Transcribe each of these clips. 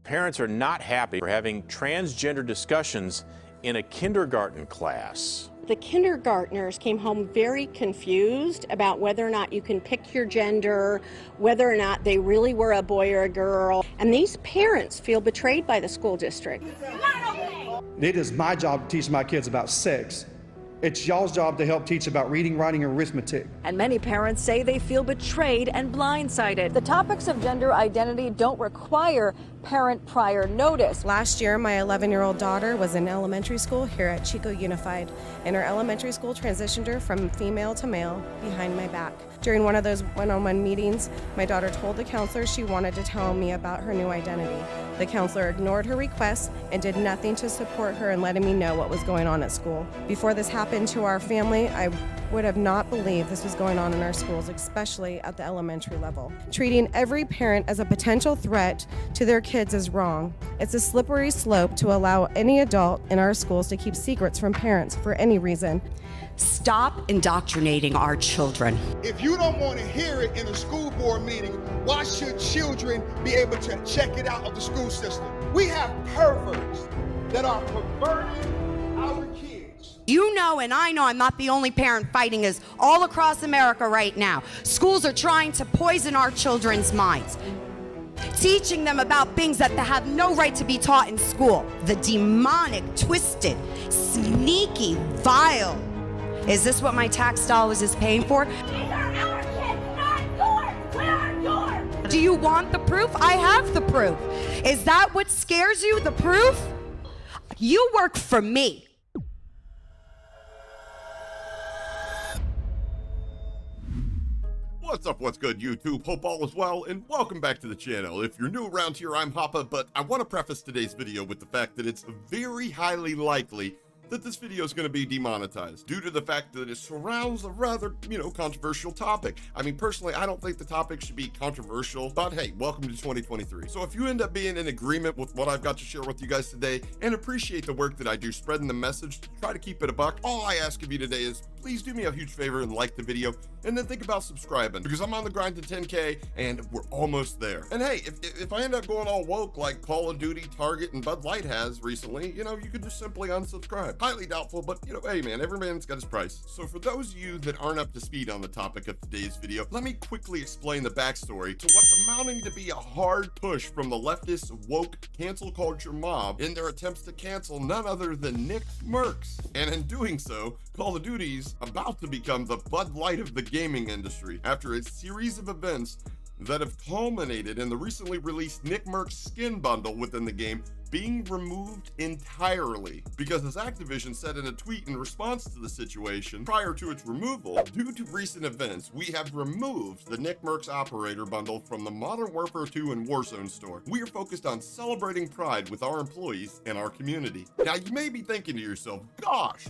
Parents are not happy for having transgender discussions in a kindergarten class. The kindergartners came home very confused about whether or not you can pick your gender, whether or not they really were a boy or a girl. And these parents feel betrayed by the school district. It is my job to teach my kids about sex. It's y'all's job to help teach about reading, writing, and arithmetic. And many parents say they feel betrayed and blindsided. The topics of gender identity don't require parent prior notice. Last year, my 11-year-old daughter was in elementary school here at Chico Unified, and her elementary school transitioned her from female to male behind my back. During one of those one-on-one meetings, my daughter told the counselor she wanted to tell me about her new identity. The counselor ignored her request and did nothing to support her in letting me know what was going on at school. Before this happened to our family, I would have not believed this was going on in our schools, especially at the elementary level. Treating every parent as a potential threat to their kids is wrong. It's a slippery slope to allow any adult in our schools to keep secrets from parents for any reason. Stop indoctrinating our children. If you don't want to hear it in a school board meeting, why should children be able to check it out of the school system? We have perverts that are perverting our kids. You know, and I know I'm not the only parent fighting this all across America right now. Schools are trying to poison our children's minds, teaching them about things that they have no right to be taught in school. The demonic, twisted, sneaky, vile. Is this what my tax dollars is paying for? These are our kids, not yours. We are yours. Do you want the proof? I have the proof. Is that what scares you, the proof? You work for me. What's up, what's good, YouTube? Hope all is well, and welcome back to the channel. If you're new around here, I'm Hoppa, but I want to preface today's video with the fact that it's very highly likely that this video is going to be demonetized due to the fact that it surrounds a rather, controversial topic. I mean, personally, I don't think the topic should be controversial, but hey, welcome to 2023. So if you end up being in agreement with what I've got to share with you guys today and appreciate the work that I do spreading the message to try to keep it a buck, all I ask of you today is please do me a huge favor and like the video, and then think about subscribing, because I'm on the grind to 10K and we're almost there. And hey, if I end up going all woke like Call of Duty, Target, and Bud Light has recently, you could just simply unsubscribe. Highly doubtful, but hey man, every man's got his price. So for those of you that aren't up to speed on the topic of today's video, let me quickly explain the backstory to what's amounting to be a hard push from the leftist woke cancel culture mob in their attempts to cancel none other than Nickmercs. And in doing so, Call of Duty's about to become the Bud Light of the gaming industry after a series of events that have culminated in the recently released Nickmercs skin bundle within the game being removed entirely. Because as Activision said in a tweet in response to the situation prior to its removal, due to recent events, we have removed the Nickmercs operator bundle from the Modern Warfare 2 and Warzone store. We are focused on celebrating pride with our employees and our community. Now you may be thinking to yourself, gosh,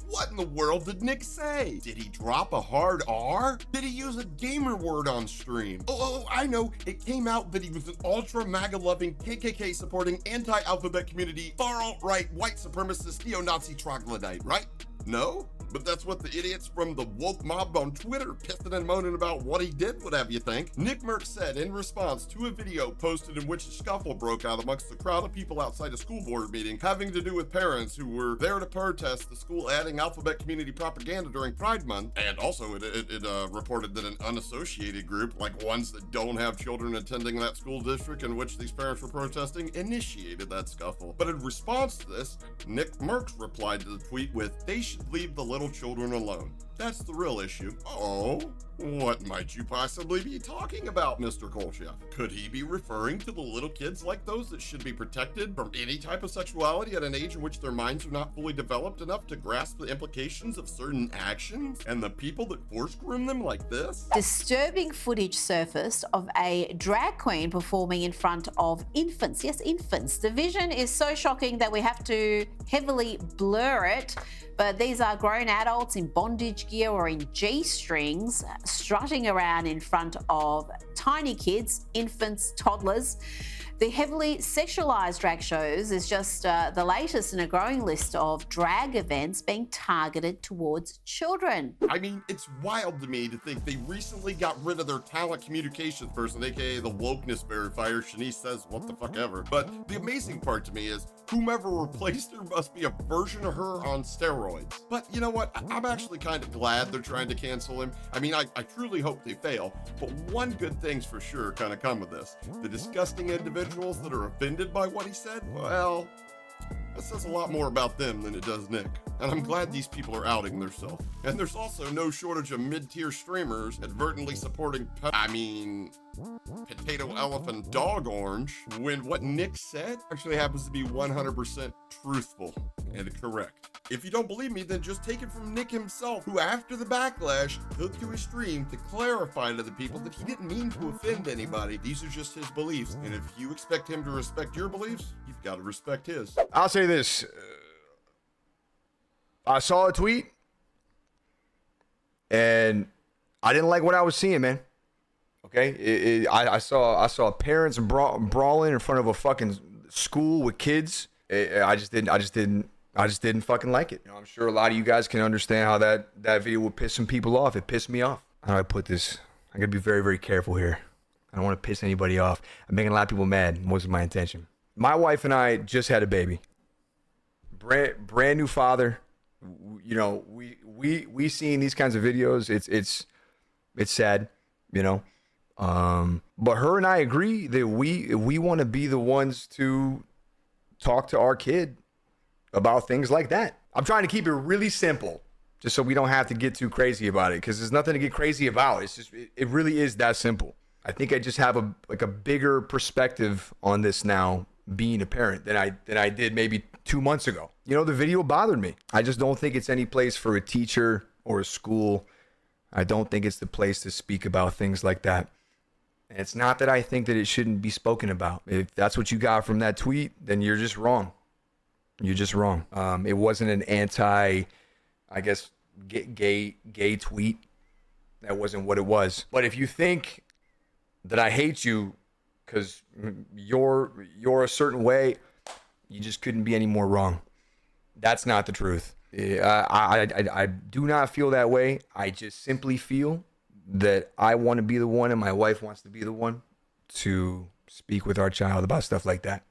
what in the world did Nick say? Did he drop a hard R? Did he use a gamer word on stream? Oh, I know. It came out that he was an ultra MAGA loving, KKK supporting, anti-alphabet community, far alt-right, white supremacist, neo-Nazi troglodyte, right? No? But that's what the idiots from the woke mob on Twitter pissing and moaning about what he did would have you think. Nickmercs said in response to a video posted in which a scuffle broke out amongst the crowd of people outside a school board meeting having to do with parents who were there to protest the school adding alphabet community propaganda during Pride Month. And also it reported that an unassociated group, like ones that don't have children attending that school district in which these parents were protesting, initiated that scuffle. But in response to this, Nickmercs replied to the tweet with, "They should leave the little children alone. That's the real issue." Oh, what might you possibly be talking about, Mr. Kolchef? Could he be referring to the little kids like those that should be protected from any type of sexuality at an age in which their minds are not fully developed enough to grasp the implications of certain actions and the people that force groom them like this? Disturbing footage surfaced of a drag queen performing in front of infants. Yes, infants. The vision is so shocking that we have to heavily blur it. But these are grown adults in bondage gear or in G-strings strutting around in front of tiny kids, infants, toddlers. The heavily sexualized drag shows is just the latest in a growing list of drag events being targeted towards children. I mean, it's wild to me to think they recently got rid of their talent communications person, aka the wokeness verifier. Shanice says what the fuck ever. But the amazing part to me is whomever replaced her must be a version of her on steroids. But you know what? I'm actually kind of glad they're trying to cancel him. I mean, I truly hope they fail, but one good thing's for sure kind of come with this. The disgusting individuals that are offended by what he said, well, that says a lot more about them than it does Nick. And I'm glad these people are outing themselves. And there's also no shortage of mid-tier streamers advertently supporting, potato elephant dog orange, when what Nick said actually happens to be 100% truthful and correct. If you don't believe me, then just take it from Nick himself, who after the backlash took to his stream to clarify to the people that he didn't mean to offend anybody. These are just his beliefs. And if you expect him to respect your beliefs, you've got to respect his. I'll say this. I saw a tweet and I didn't like what I was seeing, man. Okay, I saw parents brawling in front of a fucking school with kids. I just didn't fucking like it. You know, I'm sure a lot of you guys can understand how that video would piss some people off. It pissed me off. How do I put this? I gotta be very, very careful here. I don't want to piss anybody off. I'm making a lot of people mad. It wasn't my intention. My wife and I just had a baby. Brand new father. You know, we seen these kinds of videos. It's sad, you know. But her and I agree that we want to be the ones to talk to our kid about things like that. I'm trying to keep it really simple, just so we don't have to get too crazy about it, because there's nothing to get crazy about. It's just it really is that simple. I think I just have a bigger perspective on this now, being a parent, than I did maybe 2 months ago. You know, the video bothered me. I just don't think it's any place for a teacher or a school. I don't think it's the place to speak about things like that. And it's not that I think that it shouldn't be spoken about. If that's what you got from that tweet, then you're just wrong. You're just wrong. It wasn't an anti, I guess, gay tweet. That wasn't what it was. But if you think that I hate you because you're a certain way, you just couldn't be any more wrong. That's not the truth. I do not feel that way. I just simply feel that I want to be the one and my wife wants to be the one to speak with our child about stuff like that.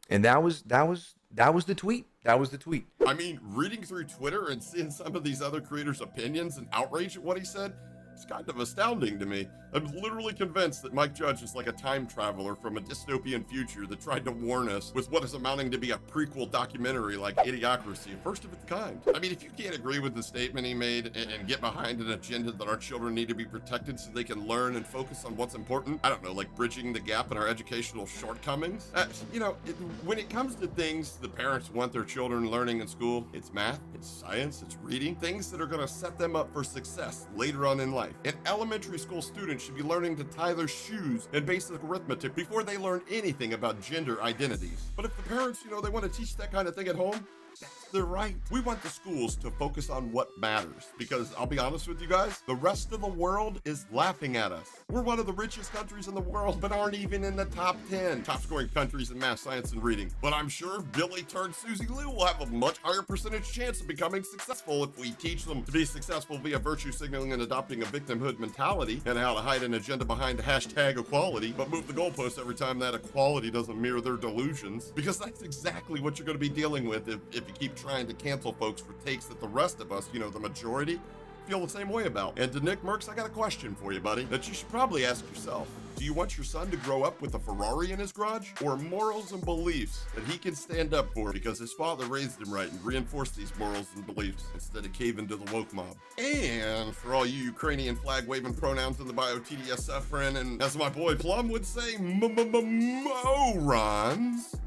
And that was the tweet. That was the tweet. I mean, reading through Twitter and seeing some of these other creators' opinions and outrage at what he said, it's kind of astounding to me. I'm literally convinced that Mike Judge is like a time traveler from a dystopian future that tried to warn us with what is amounting to be a prequel documentary like Idiocracy, first of its kind. I mean, if you can't agree with the statement he made and get behind an agenda that our children need to be protected so they can learn and focus on what's important, I don't know, like bridging the gap in our educational shortcomings. You know, when it comes to things the parents want their children learning in school, it's math, it's science, it's reading, things that are going to set them up for success later on in life. An elementary school student should be learning to tie their shoes and basic arithmetic before they learn anything about gender identities. But if the parents, you know, they want to teach that kind of thing at home, that's their right. We want the schools to focus on what matters, because I'll be honest with you guys, the rest of the world is laughing at us. We're one of the richest countries in the world, but aren't even in the top 10 top scoring countries in math, science, and reading. But I'm sure Billy turned Susie Lou will have a much higher percentage chance of becoming successful if we teach them to be successful via virtue signaling and adopting a victimhood mentality, and how to hide an agenda behind hashtag equality, but move the goalposts every time that equality doesn't mirror their delusions, because that's exactly what you're going to be dealing with if you keep trying to cancel folks for takes that the rest of us, you know, the majority, feel the same way about. And to Nickmercs, I got a question for you, buddy, that you should probably ask yourself. Do you want your son to grow up with a Ferrari in his garage, or morals and beliefs that he can stand up for because his father raised him right and reinforced these morals and beliefs instead of caving to the woke mob? And for all you Ukrainian flag-waving pronouns in the bio TDSF friend, and as my boy Plum would say, morons,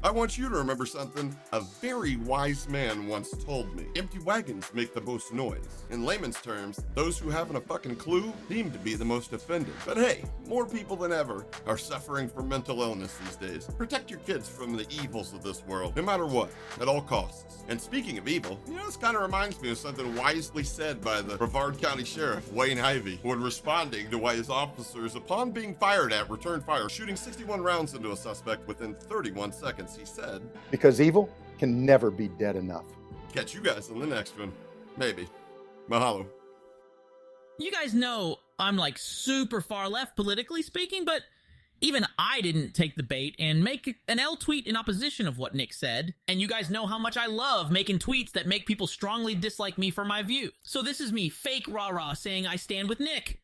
I want you to remember something a very wise man once told me. Empty wagons make the most noise. In layman's terms, those who haven't a fucking clue seem to be the most offended. But hey, more people than ever ever are suffering from mental illness these days. Protect your kids from the evils of this world, no matter what, at all costs. And speaking of evil, this kind of reminds me of something wisely said by the Brevard County Sheriff, Wayne Ivey, when responding to why his officers, upon being fired at, returned fire, shooting 61 rounds into a suspect within 31 seconds. He said, "Because evil can never be dead enough." Catch you guys on the next one. Maybe. Mahalo. You guys know I'm like super far left politically speaking, but even I didn't take the bait and make an L tweet in opposition of what Nick said. And you guys know how much I love making tweets that make people strongly dislike me for my views. So this is me, fake rah-rah, saying I stand with Nick.